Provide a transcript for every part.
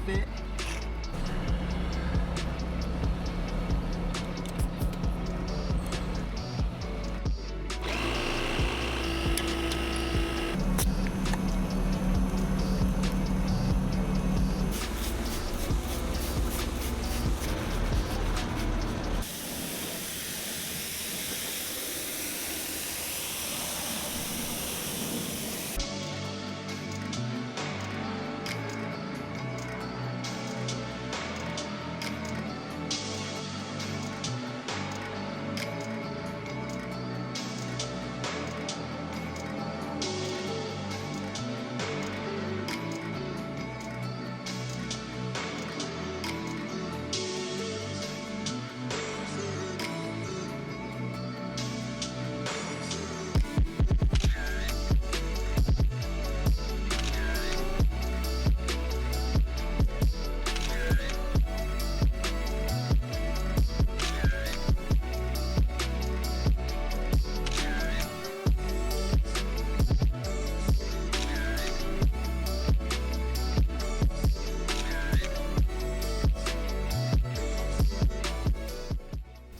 fit.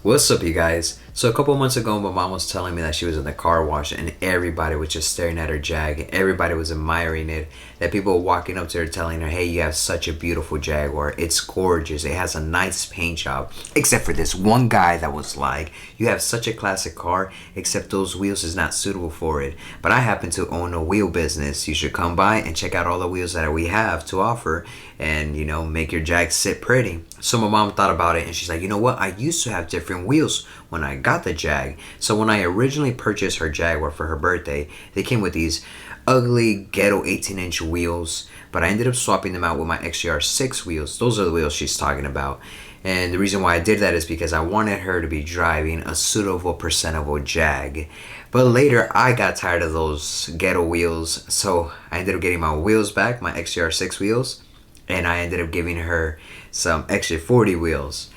What's up, you guys? So a couple months ago, my mom was telling me that she was in the car wash and everybody was just staring at her Jag. Everybody was admiring it. That people were walking up to her telling her, hey, you have such a beautiful Jaguar. It's gorgeous. It has a nice paint job. Except for this one guy that was like, you have such a classic car, except those wheels is not suitable for it. But I happen to own a wheel business. You should come by and check out all the wheels that we have to offer and, you know, make your Jag sit pretty. So my mom thought about it and she's like, you know what? I used to have different wheels when I got the Jag. So when I originally purchased her Jaguar for her birthday, they came with these ugly ghetto 18-inch wheels, but I ended up swapping them out with my XJ6 wheels. Those are the wheels she's talking about. And the reason why I did that is because I wanted her to be driving a suitable, presentable Jag. But later, I got tired of those ghetto wheels, so I ended up getting my wheels back, my XJ6 wheels, and I ended up giving her some XJ40 wheels.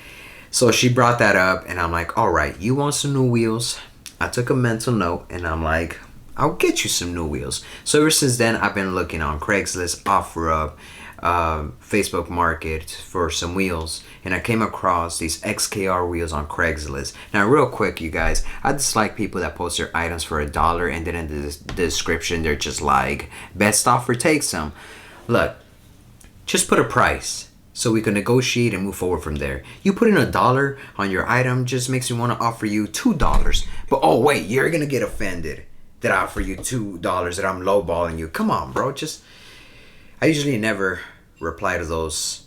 So she brought that up and I'm like, all right, you want some new wheels? I took a mental note and I'm like, I'll get you some new wheels. So ever since then, I've been looking on Craigslist, OfferUp, Facebook Market for some wheels. And I came across these XKR wheels on Craigslist. Now real quick, you guys, I dislike people that post their items for $1 and then in the description, they're just like, best offer, take some. Look, just put a price so we can negotiate and move forward from there. You put in $1 on your item just makes me want to offer you $2. But oh wait, you're gonna get offended that I offer you $2, that I'm lowballing you. Come on, bro. I usually never reply to those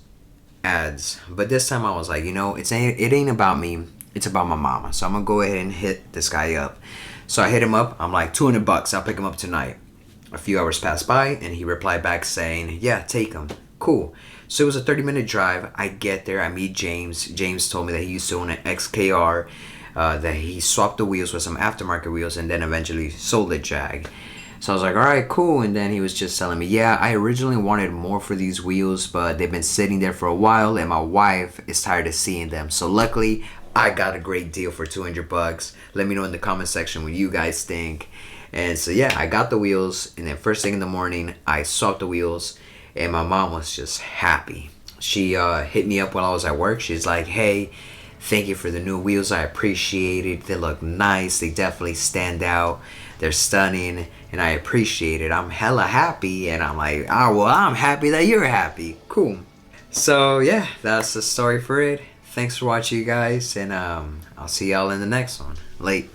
ads, but this time I was like, you know, it ain't about me. It's about my mama. So I'm gonna go ahead and hit this guy up. So I hit him up. I'm like, $200. I'll pick him up tonight. A few hours passed by and he replied back saying, yeah, take him. Cool. So it was a 30-minute drive. I get there. I meet James. James told me that he used to own an XKR, that he swapped the wheels with some aftermarket wheels and then eventually sold the Jag. So I was like, all right, cool. And then he was just telling me, yeah, I originally wanted more for these wheels, but they've been sitting there for a while and my wife is tired of seeing them. So luckily, I got a great deal for $200. Let me know in the comment section what you guys think. And so yeah, I got the wheels, and then first thing in the morning, I swapped the wheels. And my mom was just happy. She hit me up while I was at work. She's like, hey, thank you for the new wheels. I appreciate it. They look nice. They definitely stand out. They're stunning. And I appreciate it. I'm hella happy. And I'm like, oh, well, I'm happy that you're happy. Cool. So, yeah, that's the story for it. Thanks for watching, you guys. And I'll see y'all in the next one. Late.